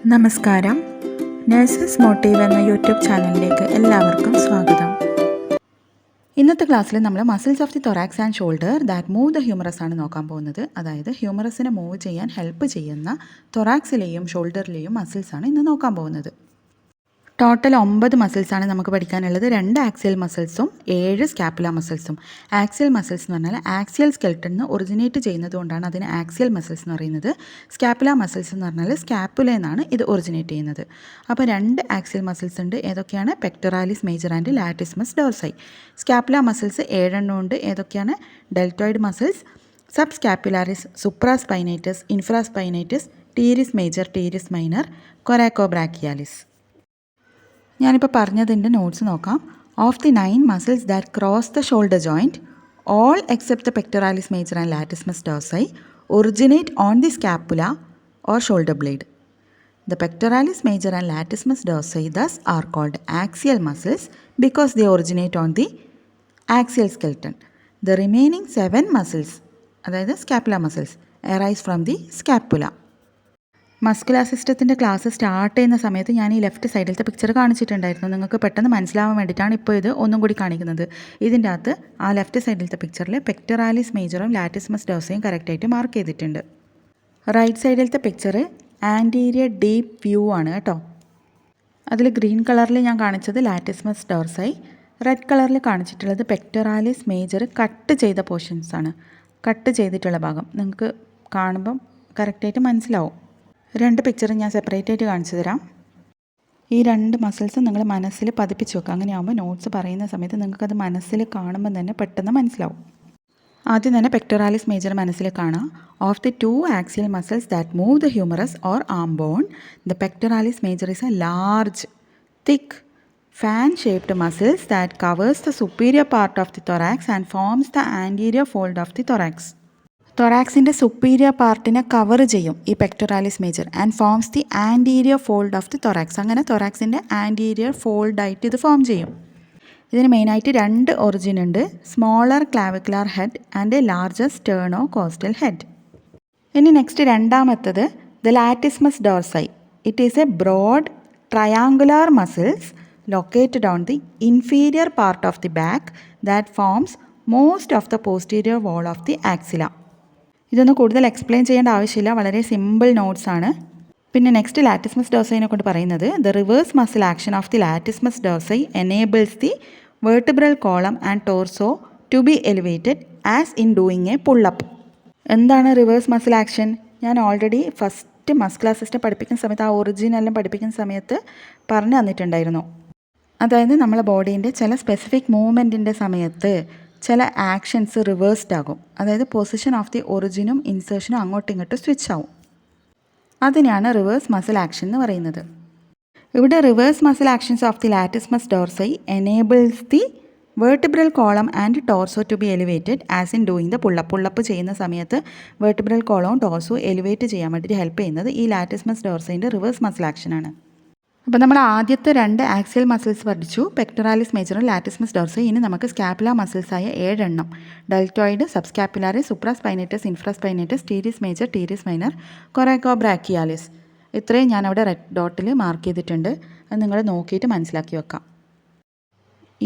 നമസ്കാരം. Nurses motive എന്ന YouTube ചാനലിലേക്ക് എല്ലാവർക്കും സ്വാഗതം. ഇന്നത്തെ ക്ലാസ്സിൽ നമ്മൾ muscles of the thorax and shoulder that move the humorous ആണ് നോക്കാൻ പോകുന്നത്. അതായത് ഹ്യൂമറസിനെ മൂവ് ചെയ്യാൻ ഹെൽപ്പ് ചെയ്യുന്ന തൊറാക്സിലെയും ഷോൾഡറിലെയും മസിൽസാണ് ഇന്ന് നോക്കാൻ പോകുന്നത്. ടോട്ടൽ 9 മസിൽസാണ് നമുക്ക് പഠിക്കാനുള്ളത്. 2 ആക്സിയൽ മസിൽസും 7 സ്കാപ്പുല മസിൽസും. ആക്സിയൽ മസിൽസ് എന്ന് പറഞ്ഞാൽ ആക്സിയൽ സ്കെൽട്ടണിൽ ഒറിജിനേറ്റ് ചെയ്യുന്നത് കൊണ്ടാണ് അതിന് ആക്സിയൽ മസിൽസ് എന്ന് പറയുന്നത്. സ്കാപ്പുല മസിൽസ് എന്ന് പറഞ്ഞാൽ സ്കാപ്പുല എന്നാണ് ഇത് ഒറിജിനേറ്റ് ചെയ്യുന്നത്. അപ്പോൾ 2 ആക്സിയൽ മസിൽസ് ഉണ്ട്. ഏതൊക്കെയാണ്? Pectoralis major and latissimus dorsi. Scapula muscles 7 എണ്ണം ഉണ്ട്. ഏതൊക്കെയാണ്? Deltoid muscles, subscapularis, supraspinatus, infraspinatus, teres major, teres minor, coracobrachialis. ഞാനിപ്പോൾ പറഞ്ഞതിൻ്റെ നോട്ട്സ് നോക്കാം. Of the 9 muscles that cross the shoulder joint, all except the pectoralis major and latissimus dorsi originate on the scapula or shoulder blade. The pectoralis major and latissimus dorsi thus are called axial muscles because they originate on the axial skeleton. The remaining 7 muscles, അതായത് scapula muscles, arise from the scapula. Muscular സിസ്റ്റത്തിൻ്റെ class start ചെയ്യുന്ന സമയത്ത് ഞാൻ ഈ left സൈഡിലത്തെ picture കാണിച്ചിട്ടുണ്ടായിരുന്നു. നിങ്ങൾക്ക് പെട്ടെന്ന് മനസ്സിലാവാൻ വേണ്ടിയിട്ടാണ് ഇപ്പോൾ ഇത് ഒന്നും കൂടി കാണിക്കുന്നത്. ഇതിൻ്റെ അകത്ത് ആ ലെഫ്റ്റ് സൈഡിലത്തെ പിക്ചറിൽ പെക്ടോറാലിസ് മേജറും ലാറ്റിസ്മസ് ഡോർസയും കറക്റ്റായിട്ട് മാർക്ക് ചെയ്തിട്ടുണ്ട്. റൈറ്റ് സൈഡിലത്തെ പിക്ചർ ആൻറ്റീരിയർ ഡീപ്പ് വ്യൂ ആണ് കേട്ടോ. അതിൽ ഗ്രീൻ കളറിൽ ഞാൻ കാണിച്ചത് ലാറ്റിസ്മസ് ഡോർസൈ, റെഡ് കളറിൽ കാണിച്ചിട്ടുള്ളത് പെക്ടോറാലിസ് മേജർ കട്ട് ചെയ്ത പോർഷൻസ് ആണ്. കട്ട് ചെയ്തിട്ടുള്ള ഭാഗം നിങ്ങൾക്ക് കാണുമ്പം കറക്റ്റായിട്ട് മനസ്സിലാവും. 2 പിക്ചറും ഞാൻ സെപ്പറേറ്റ് ആയിട്ട് കാണിച്ചു തരാം. ഈ 2 മസിൽസും നിങ്ങൾ മനസ്സിൽ പതിപ്പിച്ച് വെക്കുക. അങ്ങനെയാകുമ്പോൾ നോട്ട്സ് പറയുന്ന സമയത്ത് നിങ്ങൾക്കത് മനസ്സിൽ കാണുമ്പോൾ തന്നെ പെട്ടെന്ന് മനസ്സിലാവും. ആദ്യം തന്നെ പെക്ടോറാലിസ് മേജർ മനസ്സിൽ കാണാം. Of the 2 axial muscles that move the humerus or arm bone, the pectoralis major is a large, thick, fan-shaped muscles that covers the superior part of the thorax and forms the anterior fold of the thorax. തൊറാക്സിൻ്റെ superior പാർട്ടിനെ cover ചെയ്യും ഈ pectoralis major and forms the anterior fold of the thorax. അങ്ങനെ തൊറാക്സിൻ്റെ anterior ഫോൾഡായിട്ട് ഇത് form ചെയ്യും. ഇതിന് മെയിനായിട്ട് 2 ഒറിജിൻ ഉണ്ട്. Smaller clavicular head and a larger sternocostal head. ഇനി നെക്സ്റ്റ് രണ്ടാമത്തത് the latissimus dorsi. It is a broad triangular muscles located on the inferior part of the back that forms most of the posterior wall of the axilla. ഇതൊന്നും കൂടുതൽ explain ചെയ്യേണ്ട ആവശ്യമില്ല, വളരെ simple notes ആണ്. പിന്നെ next ലാറ്റിസ്മസ് ഡോർസൈനെ കൊണ്ട് പറയുന്നത് the reverse muscle action of the latissimus dorsi enables the vertebral column and torso to be elevated as in doing a pull up. എന്താണ് റിവേഴ്സ് മസിൽ ആക്ഷൻ? ഞാൻ ഓൾറെഡി ഫസ്റ്റ് മസ്കുലർ സിസ്റ്റം പഠിപ്പിക്കുന്ന സമയത്ത് ആ ഒറിജിനെല്ലാം പഠിപ്പിക്കുന്ന സമയത്ത് പറഞ്ഞു തന്നിട്ടുണ്ടായിരുന്നു. അതായത് നമ്മളെ ബോഡീൻ്റെ ചില സ്പെസിഫിക് മൂവ്മെൻറ്റിൻ്റെ സമയത്ത് ചില ആക്ഷൻസ് റിവേഴ്സ്ഡ് ആകും. അതായത് പൊസിഷൻ ഓഫ് ദി ഒറിജിനും ഇൻസേർഷനും അങ്ങോട്ടും ഇങ്ങോട്ടും സ്വിച്ച് ആവും. അതിനെയാണ് റിവേഴ്സ് മസിൽ ആക്ഷൻ എന്ന് പറയുന്നത്. ഇവിടെ reverse muscle actions of the latissimus dorsi enables the vertebral column and torso to be elevated as in doing the pull up. Pull up ചെയ്യുന്ന സമയത്ത് വെർട്ടിബ്രൽ കോളവും ടോർസോ എലിവേറ്റ് ചെയ്യാൻ വേണ്ടിയിട്ട് ഹെൽപ്പ് ചെയ്യുന്നത് ഈ ലാറ്റിസ്മസ് ഡോർസൈൻ്റെ റിവേഴ്സ് മസിൽ ആക്ഷനാണ്. അപ്പോൾ നമ്മൾ ആദ്യത്തെ 2 ആക്സിയൽ മസിൽസ് പഠിച്ചു, പെക്ടോറാലിസ് മേജറും ലാറ്റിസ്മസ് ഡോർസൈ. ഇനി നമുക്ക് സ്കാപ്പുല മസിൽസായ 7 എണ്ണം, deltoid, സബ്സ്കാപ്പുലാരിസ്, supraspinatus, infraspinatus, teres major, teres minor, കൊറാക്കോബ്രാക്കിയാലിസ്. ഇത്രയും ഞാൻ അവിടെ റെഡ് ഡോട്ടിൽ മാർക്ക് ചെയ്തിട്ടുണ്ട്. അത് നിങ്ങൾ നോക്കിയിട്ട് മനസ്സിലാക്കി വെക്കാം.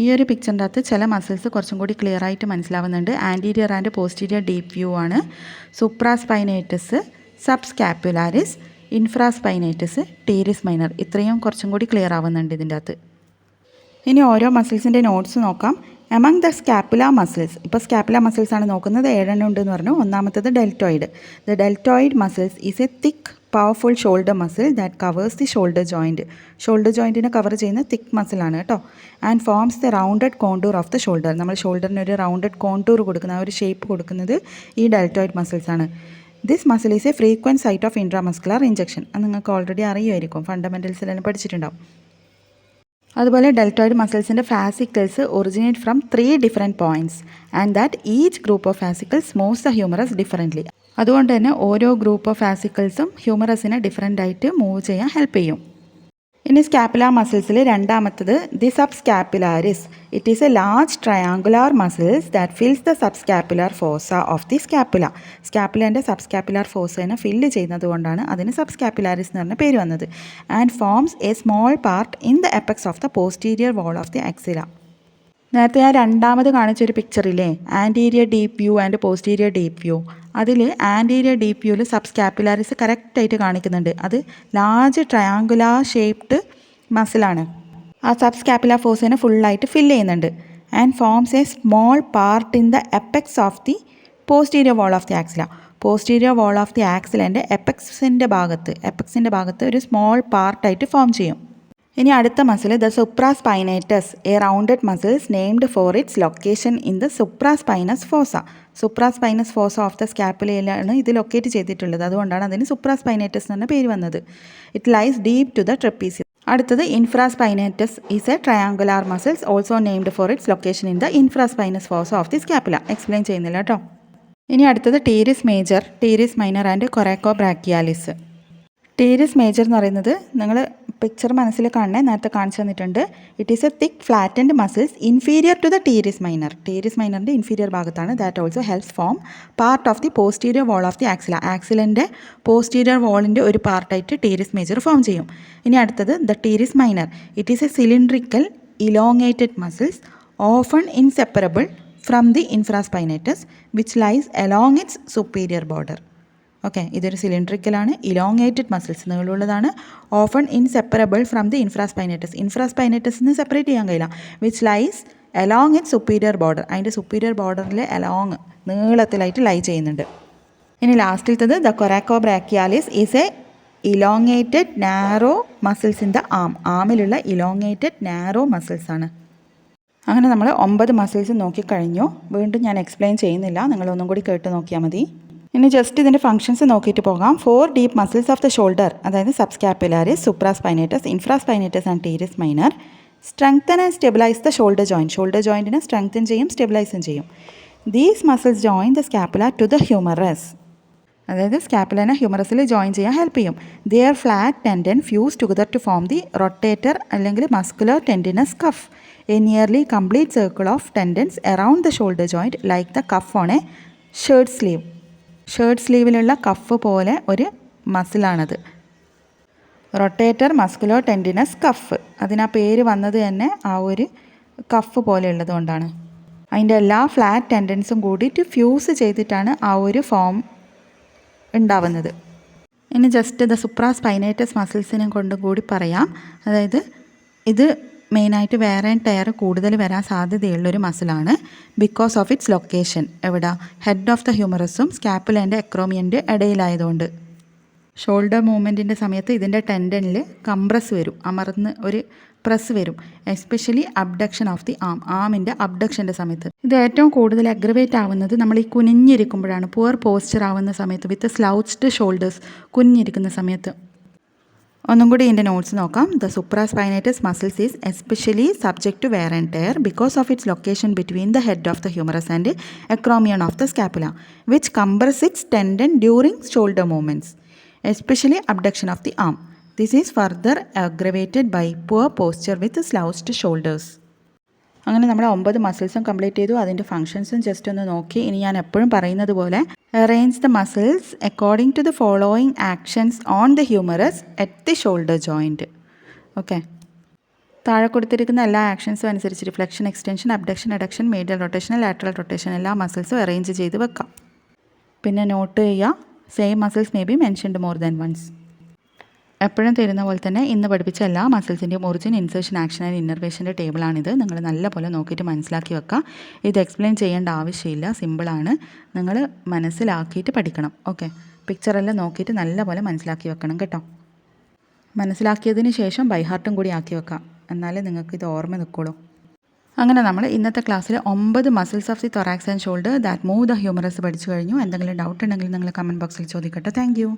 ഈ ഒരു പിക്ചറിൻ്റെ അകത്ത് ചില മസിൽസ് കുറച്ചും കൂടി ക്ലിയർ ആയിട്ട് മനസ്സിലാവുന്നുണ്ട്. Anterior and posterior deep view ആണ്. Supraspinatus, subscapularis, infraspinatus, teres minor. ഇത്രയും കുറച്ചും കൂടി ക്ലിയർ ആവുന്നുണ്ട് ഇതിൻ്റെ അകത്ത്. ഇനി ഓരോ മസിൽസിൻ്റെ നോട്ട്സ് നോക്കാം. എമംഗ് ദ സ്കാപ്പുല മസിൽസ്, ഇപ്പോൾ സ്കാപ്പുല മസിൽസ് ആണ് നോക്കുന്നത്. 7 എണ്ണം ഉണ്ടെന്ന് പറഞ്ഞു. ഒന്നാമത്തത് deltoid. The deltoid muscles is a thick powerful shoulder muscle that covers the shoulder joint. Shoulder ജോയിൻറ്റിനെ കവർ ചെയ്യുന്ന തിക്ക് മസിലാണ് കേട്ടോ. And forms the rounded contour of the shoulder. നമ്മൾ ഷോൾഡറിന് ഒരു റൗണ്ടഡ് കോണ്ടൂർ കൊടുക്കുന്ന, ആ ഒരു ഷേപ്പ് കൊടുക്കുന്നത് ഈ ഡെൽറ്റോയിഡ് മസിൽസ് ആണ്. This muscle is a frequent site of intramuscular injection. അത് നിങ്ങൾക്ക് ഓൾറെഡി അറിയുമായിരിക്കും, ഫണ്ടമെൻറ്റൽസിലെല്ലാം പഠിച്ചിട്ടുണ്ടാവും. അതുപോലെ ഡെൽറ്റോയിഡ് മസിൽസിൻ്റെ fascicles originate from 3 different points and that each group of fascicles moves the humerus differently. അതുകൊണ്ട് തന്നെ ഓരോ ഗ്രൂപ്പ് ഓഫ് ഫാസിക്കിൾസും ഹ്യൂമറസിനെ ഡിഫറെൻ്റ് ആയിട്ട് മൂവ് ചെയ്യാൻ ഹെൽപ്പ് ചെയ്യും. ഇനി സ്കാപ്പുലാർ മസിൽസിൽ രണ്ടാമത്തത് the subscapularis. It is a large triangular muscles that fills the sub സ്കാപ്പുലാർ fossa of the scapula. സ്കാപ്പുലൻ്റെ സബ് സ്കാപ്പുലാർ ഫോസേനെ ഫില്ല് ചെയ്യുന്നത് കൊണ്ടാണ് അതിന് സബ് സ്കാപ്പുലാരിസ് എന്ന് പറഞ്ഞ പേര് വന്നത്. And forms a small part in the apex of the posterior wall of the axilla. നേരത്തെ ഞാൻ രണ്ടാമത് കാണിച്ചൊരു പിക്ചറില്ലേ, anterior deep view and posterior deep view, അതിൽ ആൻറ്റീരിയർ ഡീപ്പ് വ്യൂവിൽ സബ് സ്കാപ്പുലാരിസ് കറക്റ്റായിട്ട് കാണിക്കുന്നുണ്ട്. അത് ലാർജ് ട്രയാങ്കുലാർ ഷേപ്ഡ് മസിലാണ്. ആ സബ് സ്കാപ്പുലാർ ഫോഴ്സിനെ ഫുള്ളായിട്ട് ഫില്ല് ചെയ്യുന്നുണ്ട്. And forms a small part in the apex of the posterior wall of the axilla. Posterior wall of the ആക്സിലൻ്റെ എപെക്സിൻ്റെ ഭാഗത്ത് ഒരു സ്മോൾ പാർട്ടായിട്ട് ഫോം ചെയ്യും. ഇനി അടുത്ത muscle the supraspinatus, a rounded muscles named for its location in the supraspinous fossa. Supraspinous fossa of the സ്കാപ്പുലയിലാണ് ഇത് ലൊക്കേറ്റ് ചെയ്തിട്ടുള്ളത്. അതുകൊണ്ടാണ് അതിന് സുപ്രാസ്പൈനേറ്റസ് എന്ന പേര് വന്നത്. It lies deep to the trapezium. അടുത്തത് infraspinatus is A triangular muscles also named for its location in the infraspinous fossa of the scapula. Explain ചെയ്യുന്നില്ല കേട്ടോ. ഇനി അടുത്തത് teres major, teres minor and coracobrachialis. Teres major എന്ന് പറയുന്നത് നിങ്ങൾ picture മനസ്സിൽ കാണണേ, നേരത്തെ കാണിച്ചു തന്നിട്ടുണ്ട്. It is a thick flattened muscles inferior to the teres minor. Teres മൈനറിൻ്റെ ഇൻഫീരിയർ ഭാഗത്താണ്. That also helps form part of the posterior wall of the axilla. ആക്സിലൻ്റെ പോസ്റ്റീരിയർ വാളിൻ്റെ ഒരു പാർട്ടായിട്ട് ടീരിസ് മേജർ ഫോം ചെയ്യും. ഇനി അടുത്തത് the teres minor. It is a cylindrical elongated muscles often inseparable from the infraspinatus which lies along its superior border. Okay, ഇതൊരു സിലിണ്ട്രിക്കലാണ്, elongated muscles നീളമുള്ളതാണ്, often inseparable from the infraspinatus. ഇൻഫ്രാസ്പൈനേറ്റസിന് സെപ്പറേറ്റ് ചെയ്യാൻ കഴിയില്ല. Which lies along it superior border. അതിൻ്റെ superior ബോർഡറിൽ along നീളത്തിലായിട്ട് lie ചെയ്യുന്നുണ്ട്. ഇനി ലാസ്റ്റിലത്തത് the coracobrachialis is a elongated narrow muscles in the arm. ആമിലുള്ള ഇലോങ്ങേറ്റഡ് നാരോ മസിൽസ് ആണ്. അങ്ങനെ നമ്മൾ 9 മസിൽസ് നോക്കിക്കഴിഞ്ഞു. വീണ്ടും ഞാൻ എക്സ്പ്ലെയിൻ ചെയ്യുന്നില്ല, നിങ്ങളൊന്നും കൂടി കേട്ട് നോക്കിയാൽ മതി. ഇനി ജസ്റ്റ് ഇതിൻ്റെ ഫംഗ്ഷൻസ് നോക്കിയിട്ട് പോകാം. 4 deep muscles of the shoulder, അതായത് subscapularis, supraspinatus, infraspinatus and teres minor strengthen and stabilise the shoulder joint. Shoulder ജോയിൻറ്റിനെ സ്ട്രെങ്തൻ ചെയ്യും, സ്റ്റെബിലൈസും ചെയ്യും. These muscles join the scapula to the humerus, അതായത് സ്കാപ്പുലനെ ഹ്യൂമറസിൽ ജോയിൻ ചെയ്യാൻ ഹെൽപ്പ് ചെയ്യും. Their flat tendon fuse together to form the rotator അല്ലെങ്കിൽ muscular tendinous cuff, a nearly complete circle of tendons around the shoulder joint like the cuff on A shirt sleeve. Shirt സ്ലീവിലുള്ള cuff പോലെ ഒരു മസിലാണത്. Rotator muscular tendinous cuff, അതിനാ പേര് വന്നത് തന്നെ ആ ഒരു കഫ് പോലെ ഉള്ളത് കൊണ്ടാണ്. അതിൻ്റെ എല്ലാ ഫ്ലാറ്റ് ടെൻഡൻസും കൂടിയിട്ട് ഫ്യൂസ് ചെയ്തിട്ടാണ് ആ ഒരു ഫോം ഉണ്ടാവുന്നത്. ഇനി ജസ്റ്റ് ദ സുപ്രാസ്പൈനേറ്റസ് മസിൽസിനെ കൊണ്ടും കൂടി പറയാം. അതായത് ഇത് മെയിനായിട്ട് വെയർ ആൻഡ് ടയർ കൂടുതൽ വരാൻ സാധ്യതയുള്ളൊരു മസിലാണ്. ബിക്കോസ് ഓഫ് ഇറ്റ്സ് ലൊക്കേഷൻ എവിടെ, ഹെഡ് ഓഫ് ദ ഹ്യൂമറസും സ്കാപ്പുലൻ്റെ അക്രോമിയൻ്റെ ഇടയിലായതുകൊണ്ട്. ഷോൾഡർ മൂവ്മെൻറ്റിൻ്റെ സമയത്ത് ഇതിൻ്റെ ടെൻഡനിൽ കംപ്രസ് വരും, അമർന്ന് ഒരു പ്രസ് വരും. എസ്പെഷ്യലി അബ്ഡക്ഷൻ ഓഫ് ദി ആമിൻ്റെ അബ്ഡക്ഷൻ്റെ സമയത്ത്. ഇത് ഏറ്റവും കൂടുതൽ അഗ്രവേറ്റ് ആവുന്നത് നമ്മൾ ഈ കുനിഞ്ഞിരിക്കുമ്പോഴാണ്, പുവർ പോസ്ചർ ആവുന്ന സമയത്ത്, വിത്ത് സ്ലൗച്ച്ഡ് ഷോൾഡേഴ്സ്, കുനിഞ്ഞിരിക്കുന്ന സമയത്ത്. ഒന്നും കൂടി ഇതിൻ്റെ നോട്ട്സ് നോക്കാം. The supraspinatus muscles is especially subject to wear and tear because of its location between the head of the humerus and acromion of the scapula which compress its tendon during shoulder movements, especially abduction of the arm. This is further aggravated by poor posture with slouched shoulders. അങ്ങനെ നമ്മൾ 9 മസിൽസും complete ചെയ്തു. അതിൻ്റെ ഫംഗ്ഷൻസും just ഒന്ന് നോക്കി. ഇനി ഞാൻ എപ്പോഴും പറയുന്നത് പോലെ arrange the muscles according to the following actions on the humerus at the shoulder joint. Okay, താഴെ കൊടുത്തിരിക്കുന്ന എല്ലാ ആക്ഷൻസും അനുസരിച്ച് reflection, extension, abduction, adduction, medial rotation, lateral rotation എല്ലാ മസിൽസും അറേഞ്ച് ചെയ്ത് വെക്കാം. പിന്നെ നോട്ട് ചെയ്യുക, same muscles may be mentioned more than once. എപ്പോഴും തരുന്ന പോലെ തന്നെ ഇന്ന് പഠിപ്പിച്ച എല്ലാ മസിൽസിൻ്റെയും ഒറിജിൻ, ഇൻസേർഷൻ, ആക്ഷൻ ആൻഡ് ഇന്നർവേഷൻ്റെ ടേബിളാണിത്. നിങ്ങൾ നല്ലപോലെ നോക്കിയിട്ട് മനസ്സിലാക്കി വെക്കുക. ഇത് എക്സ്പ്ലെയിൻ ചെയ്യേണ്ട ആവശ്യമില്ല, സിമ്പിളാണ്. നിങ്ങൾ മനസ്സിലാക്കിയിട്ട് പഠിക്കണം. ഓക്കെ, പിക്ചറെല്ലാം നോക്കിയിട്ട് നല്ലപോലെ മനസ്സിലാക്കി വെക്കണം കേട്ടോ. മനസ്സിലാക്കിയതിന് ശേഷം ബൈഹാർട്ടും കൂടി ആക്കി വെക്കാം, എന്നാലേ നിങ്ങൾക്ക് ഇത് ഓർമ്മ നിൽക്കുള്ളൂ. അങ്ങനെ നമ്മൾ ഇന്നത്തെ ക്ലാസ്സിൽ 9 muscles of the thorax and shoulder that move the humorous പഠിച്ചു കഴിഞ്ഞു. എന്തെങ്കിലും ഡൗട്ട് ഉണ്ടെങ്കിൽ നിങ്ങൾ കമൻറ്റ് ബോക്സിൽ ചോദിക്കട്ടെ. Thank you.